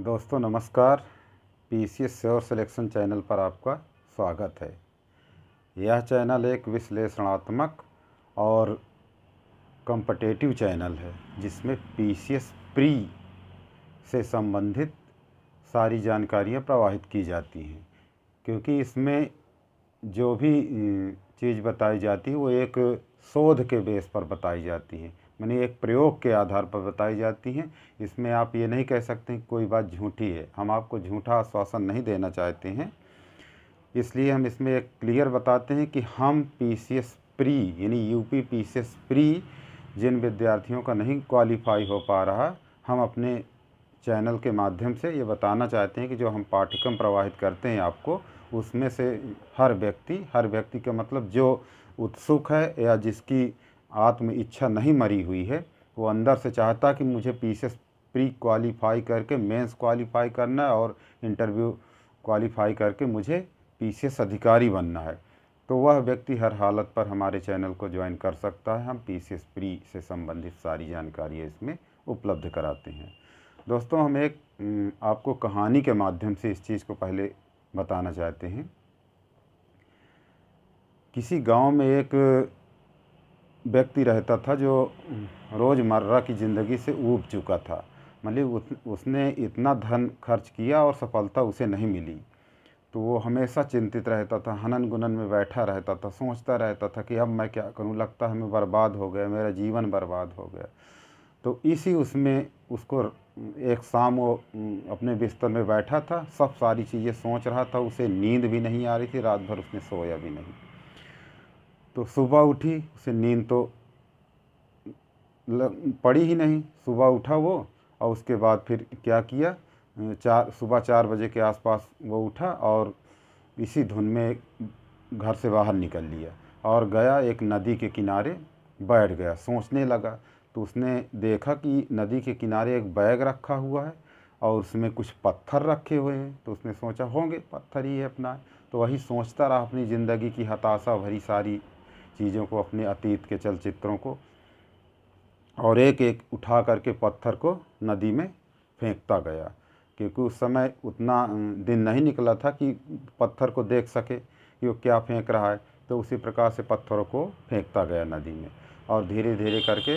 दोस्तों नमस्कार। PCS sure selection channel पर आपका स्वागत है। यह चैनल एक विश्लेषणात्मक और कॉम्पिटिटिव चैनल है जिसमें पीसीएस प्री से संबंधित सारी जानकारियाँ प्रवाहित की जाती हैं, क्योंकि इसमें जो भी चीज़ बताई जाती है वो एक शोध के बेस पर बताई जाती है, यानी एक प्रयोग के आधार पर बताई जाती हैं। इसमें आप ये नहीं कह सकते कि कोई बात झूठी है। हम आपको झूठा आश्वासन नहीं देना चाहते हैं, इसलिए हम इसमें एक क्लियर बताते हैं कि हम पीसीएस प्री यानी यूपी पीसीएस प्री जिन विद्यार्थियों का नहीं क्वालिफाई हो पा रहा, हम अपने चैनल के माध्यम से ये बताना चाहते हैं कि जो हम पाठ्यक्रम प्रवाहित करते हैं आपको, उसमें से हर व्यक्ति का मतलब जो उत्सुक है या जिसकी आत्म इच्छा नहीं मरी हुई है, वो अंदर से चाहता कि मुझे पीसीएस प्री क्वालिफाई करके मेंस क्वालिफाई करना है और इंटरव्यू क्वालिफाई करके मुझे पीसीएस अधिकारी बनना है, तो वह व्यक्ति हर हालत पर हमारे चैनल को ज्वाइन कर सकता है। हम पीसीएस प्री से संबंधित सारी जानकारी इसमें उपलब्ध कराते हैं। दोस्तों, हम एक आपको कहानी के माध्यम से इस चीज़ को पहले बताना चाहते हैं। किसी गांव में एक व्यक्ति रहता था जो रोज़मर्रा की ज़िंदगी से ऊब चुका था। मतलब उसने इतना धन खर्च किया और सफलता उसे नहीं मिली, तो वो हमेशा चिंतित रहता था, हनन गुनन में बैठा रहता था, सोचता रहता था कि अब मैं क्या करूं, लगता है मैं बर्बाद हो गया, मेरा जीवन बर्बाद हो गया। तो इसी उसमें उसको एक शाम वो अपने बिस्तर में बैठा था, सब सारी चीज़ें सोच रहा था, उसे नींद भी नहीं आ रही थी, रात भर उसने सोया भी नहीं। तो सुबह उठी, उसे नींद तो पड़ी ही नहीं। सुबह उठा वो, और उसके बाद फिर क्या किया, सुबह 4 बजे के आसपास वो उठा और इसी धुन में घर से बाहर निकल लिया और गया एक नदी के किनारे बैठ गया, सोचने लगा। तो उसने देखा कि नदी के किनारे एक बैग रखा हुआ है और उसमें कुछ पत्थर रखे हुए हैं। तो उसने सोचा होंगे पत्थर ही है अपना। तो वही सोचता रहा अपनी ज़िंदगी की हताशा भरी सारी चीज़ों को, अपने अतीत के चलचित्रों को, और एक एक उठा करके पत्थर को नदी में फेंकता गया, क्योंकि उस समय उतना दिन नहीं निकला था कि पत्थर को देख सके कि वो क्या फेंक रहा है। तो उसी प्रकार से पत्थरों को फेंकता गया नदी में, और धीरे धीरे करके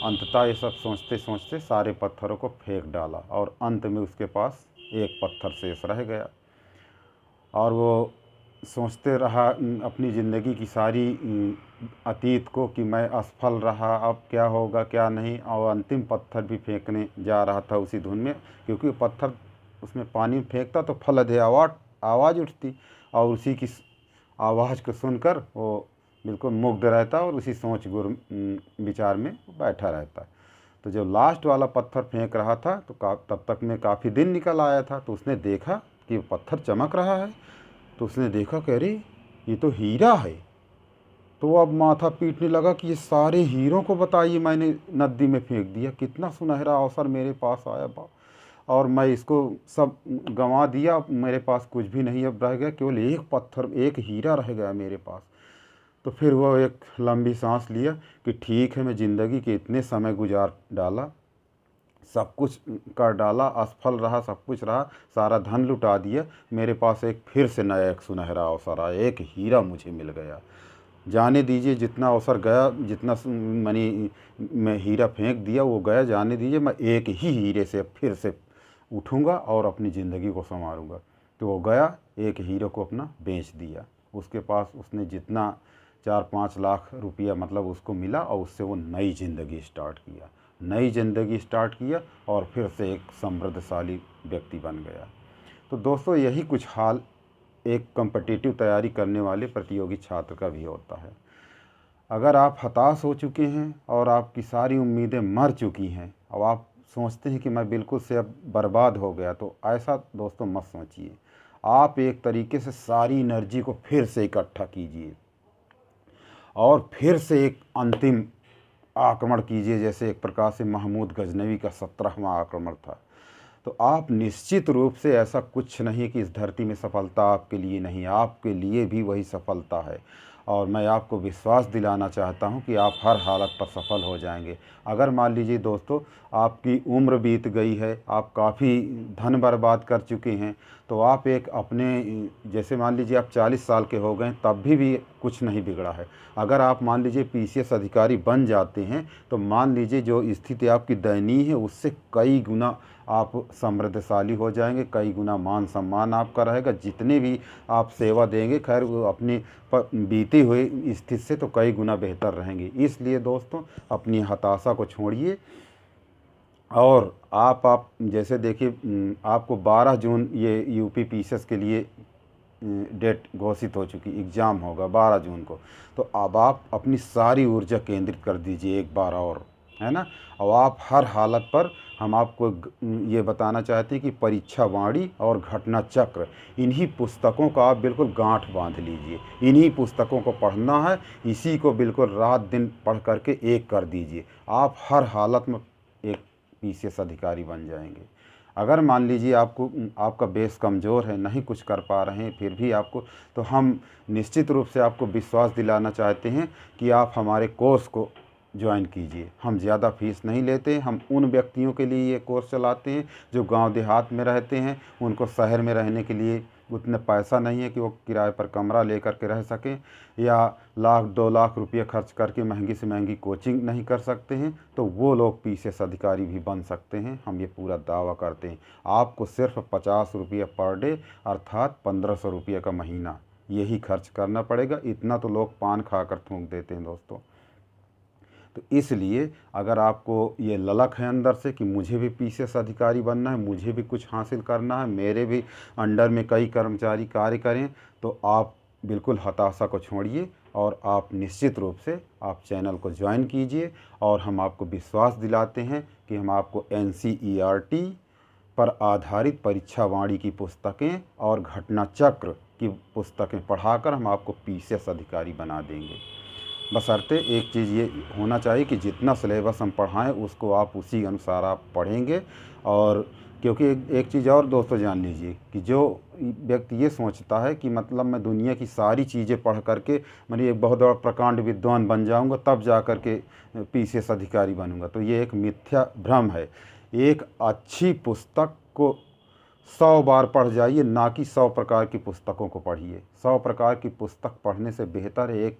अंततः ये सब सोचते सोचते सारे पत्थरों को फेंक डाला, और अंत में उसके पास एक पत्थर शेष रह गया। और वो सोचते रहा अपनी ज़िंदगी की सारी अतीत को कि मैं असफल रहा, अब क्या होगा क्या नहीं। और अंतिम पत्थर भी फेंकने जा रहा था उसी धुन में, क्योंकि पत्थर उसमें पानी में फेंकता तो फलदे आवाज़ उठती, और उसी की आवाज़ को सुनकर वो बिल्कुल मुग्ध रहता और उसी सोच विचार में बैठा रहता। तो जब लास्ट वाला पत्थर फेंक रहा था तो तब तक में काफ़ी दिन निकल आया था। तो उसने देखा कि पत्थर चमक रहा है, तो उसने देखा कि अरे ये तो हीरा है। तो अब माथा पीटने लगा कि ये सारे हीरों को बताइए मैंने नदी में फेंक दिया, कितना सुनहरा अवसर मेरे पास आया और मैं इसको सब गंवा दिया, मेरे पास कुछ भी नहीं अब रह गया, केवल एक पत्थर, एक हीरा रह गया मेरे पास। तो फिर वो एक लंबी सांस लिया कि ठीक है, मैं ज़िंदगी के इतने समय गुजार डाला, सब कुछ कर डाला, असफल रहा, सब कुछ रहा, सारा धन लुटा दिया, मेरे पास एक फिर से नया एक सुनहरा अवसर आया, एक हीरा मुझे मिल गया। जाने दीजिए, जितना अवसर गया, जितना मैं हीरा फेंक दिया वो गया, जाने दीजिए, मैं एक ही हीरे से फिर से उठूँगा और अपनी ज़िंदगी को संवारूँगा। तो वो गया, एक हीरे को अपना बेच दिया। उसके पास उसने जितना 4-5 लाख रुपया मतलब उसको मिला, और उससे वो नई ज़िंदगी स्टार्ट किया और फिर से एक समृद्धशाली व्यक्ति बन गया। तो दोस्तों, यही कुछ हाल एक कॉम्पिटिटिव तैयारी करने वाले प्रतियोगी छात्र का भी होता है। अगर आप हताश हो चुके हैं और आपकी सारी उम्मीदें मर चुकी हैं और आप सोचते हैं कि मैं बिल्कुल से अब बर्बाद हो गया, तो ऐसा दोस्तों मत सोचिए। आप एक तरीके से सारी एनर्जी को फिर से इकट्ठा कीजिए और फिर से एक अंतिम आक्रमण कीजिए, जैसे एक प्रकार से महमूद गजनवी का 17वां आक्रमण था। तो आप निश्चित रूप से, ऐसा कुछ नहीं कि इस धरती में सफलता आपके लिए नहीं, आपके लिए भी वही सफलता है। और मैं आपको विश्वास दिलाना चाहता हूं कि आप हर हालत पर सफल हो जाएंगे। अगर मान लीजिए दोस्तों आपकी उम्र बीत गई है, आप काफ़ी धन बर्बाद कर चुके हैं, तो आप एक अपने जैसे मान लीजिए आप 40 साल के हो गए तब भी कुछ नहीं बिगड़ा है। अगर आप मान लीजिए पीसीएस अधिकारी बन जाते हैं तो मान लीजिए जो स्थिति आपकी दयनीय है उससे कई गुना आप समृद्धशाली हो जाएंगे, कई गुना मान सम्मान आपका रहेगा। जितने भी आप सेवा देंगे खैर वो अपनी बीती हुई स्थिति से तो कई गुना बेहतर रहेंगे। इसलिए दोस्तों अपनी हताशा को छोड़िए और आप जैसे देखिए आपको 12 जून ये यूपी पीसीएस के लिए डेट घोषित हो चुकी, एग्ज़ाम होगा 12 जून को। तो अब आप अपनी सारी ऊर्जा केंद्रित कर दीजिए एक बार और, है ना। और आप हर हालत पर हम आपको ये बताना चाहते हैं कि परीक्षा वाणी और घटना चक्र इन्हीं पुस्तकों का आप बिल्कुल गांठ बांध लीजिए। इन्हीं पुस्तकों को पढ़ना है, इसी को बिल्कुल रात दिन पढ़ करके एक कर दीजिए। आप हर हालत में एक पीसीएस अधिकारी बन जाएंगे। अगर मान लीजिए आपका बेस कमज़ोर है, नहीं कुछ कर पा रहे हैं फिर भी आपको, तो हम निश्चित रूप से आपको विश्वास दिलाना चाहते हैं कि आप हमारे कोर्स को ज्वाइन कीजिए। हम ज़्यादा फीस नहीं लेते, हम उन व्यक्तियों के लिए ये कोर्स चलाते हैं जो गांव देहात में रहते हैं, उनको शहर में रहने के लिए उतना पैसा नहीं है कि वो किराए पर कमरा लेकर के रह सकें या 1-2 लाख रुपये खर्च करके महंगी से महंगी कोचिंग नहीं कर सकते हैं, तो वो लोग पीसीएस अधिकारी भी बन सकते हैं। हम ये पूरा दावा करते हैं। आपको सिर्फ 50 रुपये पर डे अर्थात 1500 रुपये का महीना यही खर्च करना पड़ेगा। इतना तो लोग पान खा कर थूक देते हैं दोस्तों। तो इसलिए अगर आपको ये ललक है अंदर से कि मुझे भी पीसीएस अधिकारी बनना है, मुझे भी कुछ हासिल करना है, मेरे भी अंडर में कई कर्मचारी कार्य करें, तो आप बिल्कुल हताशा को छोड़िए और आप निश्चित रूप से आप चैनल को ज्वाइन कीजिए। और हम आपको विश्वास दिलाते हैं कि हम आपको NCERT पर आधारित परीक्षा वाणी की पुस्तकें और घटना चक्र की पुस्तकें पढ़ाकर हम आपको पीसीएस अधिकारी बना देंगे। बशर्ते एक चीज़ ये होना चाहिए कि जितना सिलेबस हम पढ़ाएं उसको आप उसी अनुसार आप पढ़ेंगे। और क्योंकि एक चीज़ और दोस्तों जान लीजिए कि जो व्यक्ति ये सोचता है कि मतलब मैं दुनिया की सारी चीज़ें पढ़ करके मतलब एक बहुत बड़ा प्रकांड विद्वान बन जाऊंगा तब जा कर के पीसीएस अधिकारी बनूंगा, तो ये एक मिथ्या भ्रम है। एक अच्छी पुस्तक को 100 बार पढ़ जाइए, ना कि 100 प्रकार की पुस्तकों को पढ़िए। 100 प्रकार की पुस्तक पढ़ने से बेहतर है एक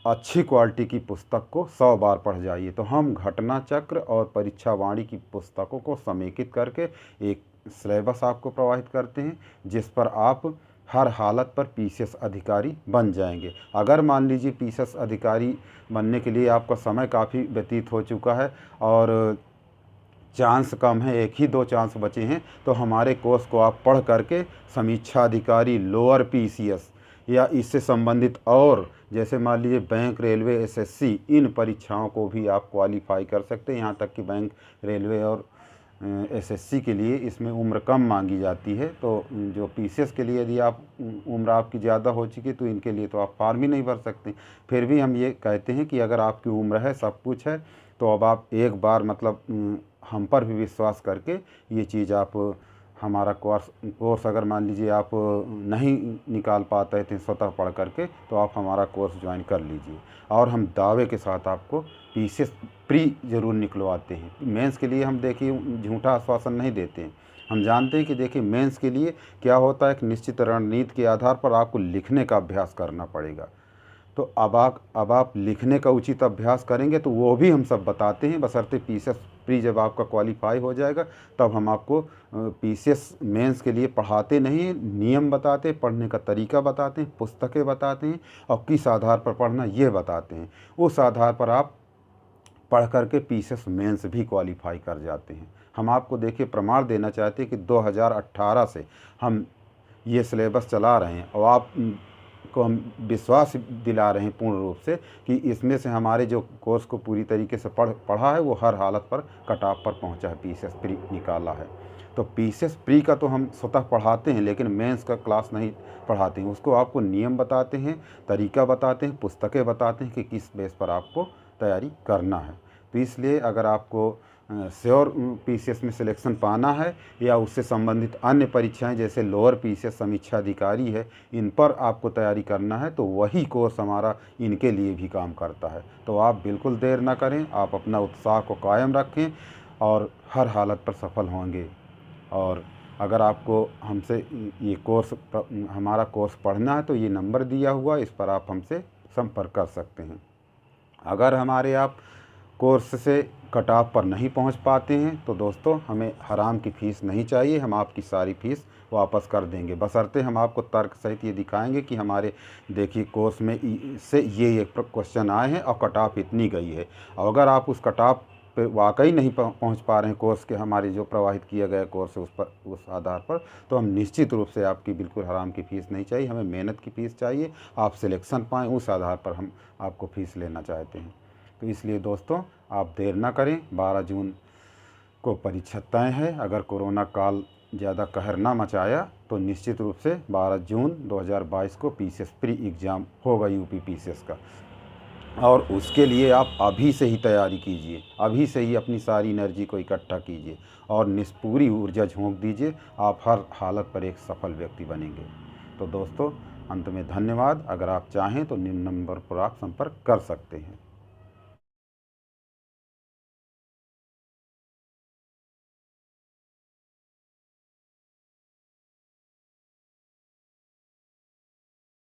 अच्छी क्वालिटी की पुस्तक को 100 बार पढ़ जाइए। तो हम घटना चक्र और परीक्षा वाणी की पुस्तकों को समेकित करके एक सिलेबस आपको प्रोवाइड करते हैं जिस पर आप हर हालत पर पीसीएस अधिकारी बन जाएंगे। अगर मान लीजिए पीसीएस अधिकारी बनने के लिए आपका समय काफ़ी व्यतीत हो चुका है और चांस कम है, 1 ही 2 चांस बचे हैं, तो हमारे कोर्स को आप पढ़ करके समीक्षा अधिकारी, लोअर पीसीएस या इससे संबंधित और जैसे मान लीजिए बैंक, रेलवे, एसएससी, इन परीक्षाओं को भी आप क्वालिफाई कर सकते हैं। यहाँ तक कि बैंक, रेलवे और एसएससी के लिए इसमें उम्र कम मांगी जाती है। तो जो पीसीएस के लिए यदि आप उम्र आपकी ज़्यादा हो चुकी है तो इनके लिए तो आप फॉर्म ही नहीं भर सकते। फिर भी हम ये कहते हैं कि अगर आपकी उम्र है, सब कुछ है, तो अब आप एक बार मतलब हम पर भी विश्वास करके ये चीज़ आप हमारा कोर्स अगर मान लीजिए आप नहीं निकाल पाते थे स्वतः पढ़ करके, तो आप हमारा कोर्स ज्वाइन कर लीजिए। और हम दावे के साथ आपको पीसीएस प्री ज़रूर निकलवाते हैं। मेंस के लिए हम देखिए झूठा आश्वासन नहीं देते हैं। हम जानते हैं कि देखिए मेंस के लिए क्या होता है, एक निश्चित रणनीति के आधार पर आपको लिखने का अभ्यास करना पड़ेगा। तो अब आप लिखने का उचित अभ्यास करेंगे तो वो भी हम सब बताते हैं, बशर्ते पीसीएस प्री जब आपका क्वालिफाई हो जाएगा तब हम आपको पीसीएस मेंस के लिए पढ़ाते नहीं, नियम बताते, पढ़ने का तरीका बताते हैं, पुस्तकें बताते हैं और किस आधार पर पढ़ना ये बताते हैं। उस आधार पर आप पढ़ करके पीसीएस मेंस भी क्वालिफाई कर जाते हैं। हम आपको देखिए प्रमाण देना चाहते हैं कि 2018 से हम ये सिलेबस चला रहे हैं और आप को हम विश्वास दिला रहे हैं पूर्ण रूप से कि इसमें से हमारे जो कोर्स को पूरी तरीके से पढ़ा है वो हर हालत पर कट ऑफ पर पहुंचा है, पीसीएस प्री निकाला है। तो पीसीएस प्री का तो हम स्वतः पढ़ाते हैं लेकिन मेंस का क्लास नहीं पढ़ाते हैं। उसको आपको नियम बताते हैं, तरीका बताते हैं, पुस्तकें बताते हैं कि किस बेस पर आपको तैयारी करना है। तो इसलिए अगर आपको श्योर पीसीएस में सिलेक्शन पाना है या उससे संबंधित अन्य परीक्षाएं जैसे लोअर पीसीएस समीक्षा अधिकारी है, इन पर आपको तैयारी करना है, तो वही कोर्स हमारा इनके लिए भी काम करता है। तो आप बिल्कुल देर ना करें, आप अपना उत्साह को कायम रखें और हर हालत पर सफल होंगे। और अगर आपको हमसे ये कोर्स हमारा कोर्स पढ़ना है तो ये नंबर दिया हुआ, इस पर आप हमसे संपर्क कर सकते हैं। अगर हमारे आप कोर्स से कट ऑफ पर नहीं पहुंच पाते हैं तो दोस्तों हमें हराम की फ़ीस नहीं चाहिए, हम आपकी सारी फ़ीस वापस कर देंगे, बशर्ते हम आपको तर्क सहित ये दिखाएंगे कि हमारे देखिए कोर्स में से ये क्वेश्चन आए हैं और कट ऑफ इतनी गई है। और अगर आप उस कट ऑफ पे वाकई नहीं पहुंच पा रहे हैं कोर्स के, हमारे जो प्रवाहित किया गया कोर्स है उस आधार पर, तो हम निश्चित रूप से आपकी बिल्कुल हराम की फ़ीस नहीं चाहिए, हमें मेहनत की फ़ीस चाहिए, आप सिलेक्शन पाएँ उस आधार पर हम आपको फ़ीस लेना चाहते हैं। तो इसलिए दोस्तों आप देर ना करें, 12 जून को परीक्षा तय है। अगर कोरोना काल ज़्यादा कहर ना मचाया तो निश्चित रूप से 12 जून 2022 को पीसीएस प्री एग्ज़ाम होगा यूपी पीसीएस का। और उसके लिए आप अभी से ही तैयारी कीजिए, अभी से ही अपनी सारी एनर्जी को इकट्ठा कीजिए और पूरी ऊर्जा झोंक दीजिए, आप हर हालत पर एक सफल व्यक्ति बनेंगे। तो दोस्तों अंत में धन्यवाद। अगर आप चाहें तो निम्न नंबर पर आप संपर्क कर सकते हैं।